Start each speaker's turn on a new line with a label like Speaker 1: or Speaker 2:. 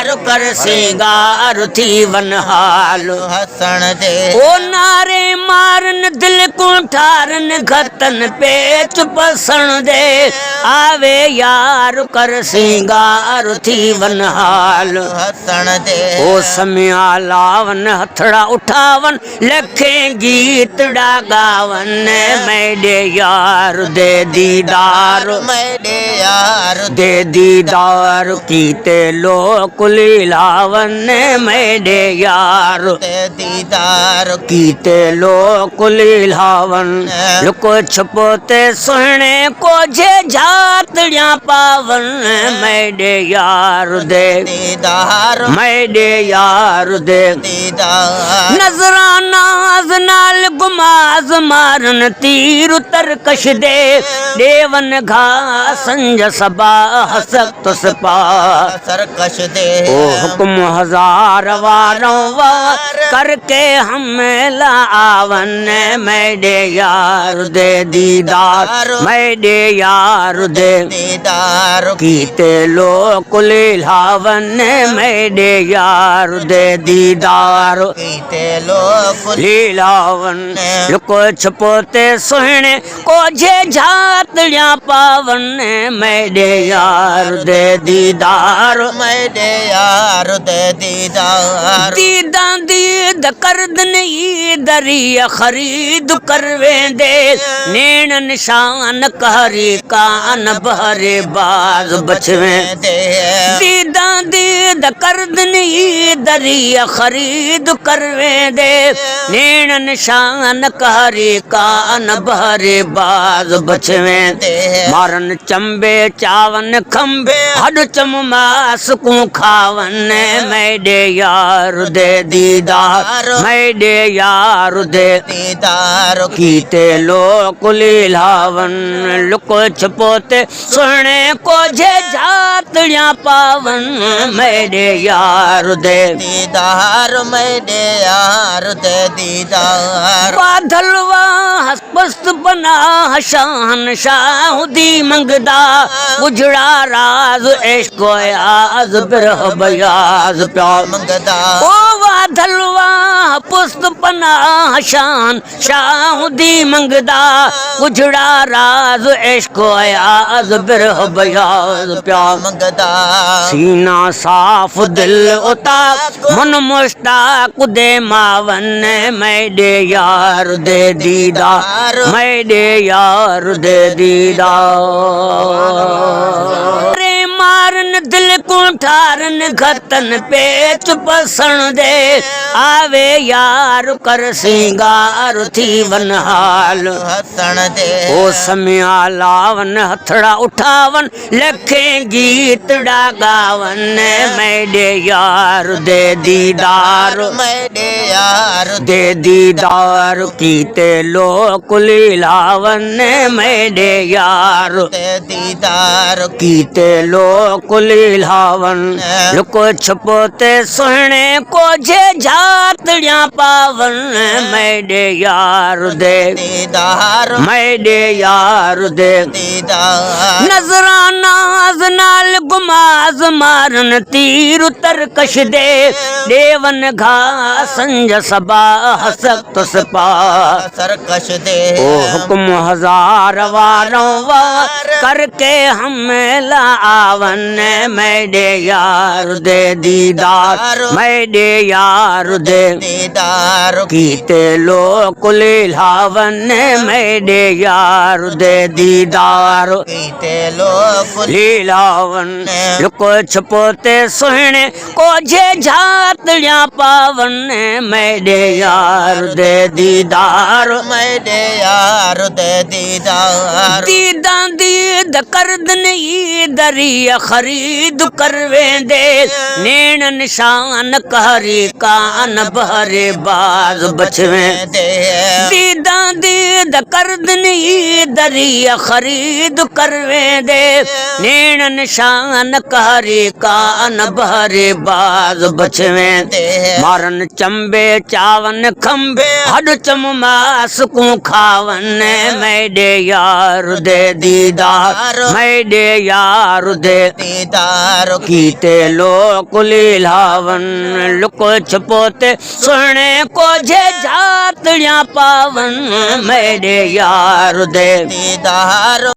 Speaker 1: यार कर सिंगार थी वन हाल
Speaker 2: हसण दे
Speaker 1: ओ नारे मारन दिल को ठारन घतन पे चुपसण दे आवे यार कर सिंगार थी वन हाल
Speaker 2: हसण दे
Speaker 1: ओ समया लावन हथड़ा उठावन लखे गीतड़ा गावन मेरे यार दे दीदार
Speaker 2: मेरे यार
Speaker 1: दे दीदार कीते लोक लीलावन मेरे यार
Speaker 2: दे दीदार
Speaker 1: कीते लोक लीलावन लुको छपोते सोहने को जे झातड़ियां पावन मेरे यार दे
Speaker 2: दीदार
Speaker 1: मेरे यार दे
Speaker 2: दीदार
Speaker 1: नजराना नाल गुमाज मारन तीर उतर कश दे देवन घा संज सबा हसक तुस पा
Speaker 2: सरकश दे
Speaker 1: ओ हुक्म हजार वारों वार करके हम लावन मेरे यार दे दीदार मेरे यार दे
Speaker 2: दीदार
Speaker 1: कीते लोक लीलावन मेरे यार दे दीदार
Speaker 2: कीते लोक
Speaker 1: लीलावन लुको छपोते सोहने को जे झातड़ियां पावन मेरे यार दे दीदार
Speaker 2: मेरे यार दे दीदार
Speaker 1: दीदा दीद कर दनी दरिया खरीद करवे दे नैन निशान कहरी कान बहरे बाज बचवे
Speaker 2: दे
Speaker 1: दीदा दीद कर दनी दरिया खरीद करवे दे नैन निशान कहरी कान बहरे बाज बचवे मारन चंबे चावन खंबे हड चम मास को खावन मेरे यार दे दीदार मेरे यार दे
Speaker 2: दीदार
Speaker 1: कीते लोक लीलावन लुको छपोते सोने को जे झातड़ियां पावन मेरे यार दे
Speaker 2: दीदार मेरे यार दे दीदार
Speaker 1: बादलवा हस्पस्त बना शान शाहुदी मंगदा उजड़ा राज इश्को याज बिरह बयाज प्यार
Speaker 2: मंगदा
Speaker 1: ओ बादलवा पुस्त बना शान शाहुदी मंगदा उजड़ा राज इश्को याज बिरह बयाज प्यार
Speaker 2: मंगदा
Speaker 1: सीना साफ दिल उता मन मुश्ताक दे मावन मेरे यार दे दीदार मेरे यार दे दीदार रे मारन दिल को ठारन घतन पे चुपसण दे आवे यार कर सिंगार थी वन हाल
Speaker 2: हसण दे
Speaker 1: ओ समया लावन हथड़ा उठावन लखे गीतड़ा गावन मेरे यार दे दीदार
Speaker 2: मेरे यार
Speaker 1: दे दीदार कीते लोक लीलावन मेरे यार
Speaker 2: दे दीदार
Speaker 1: कीते लोक लीलावन लुको छपोते सोहने को जे झातड़ियां पावन मेरे यार दे
Speaker 2: दीदार
Speaker 1: मेरे यार दे
Speaker 2: दीदार
Speaker 1: नजराना नाल गुमाज मारन तीर उतर कश दे देवन घा संज सबा हसक तुस पा
Speaker 2: सरकश दे
Speaker 1: ओ हुक्म हजार वारों वार करके हम लावन मेरे यार दे दीदार मेरे यार दे
Speaker 2: दीदार
Speaker 1: कीते लोक लीलावन मेरे यार दे दीदार
Speaker 2: कीते लोक
Speaker 1: लीलावन लुको छपोते सोहने को जे झातड़ियां पावन मेरे यार दे दीदार
Speaker 2: मेरे यार दे दीदार
Speaker 1: दीदा दीद कर दनी दरिया खरीद करवे दे नैन निशान कहरी कान बहरे बाज बचवे दीदा दीद कर दनी दरिया खरीद करवे दे नैन निशान कहरी कान बहरे बाज बचवे मारन चंबे चावन खंबे हड चम मास को खावन मेरे यार दे दीदार मेरे यार दे
Speaker 2: दीदार
Speaker 1: कीते लोक लीलावन लुक छपोते सुने को जे जातड़ियां पावन मेरे यार दे
Speaker 2: दीदार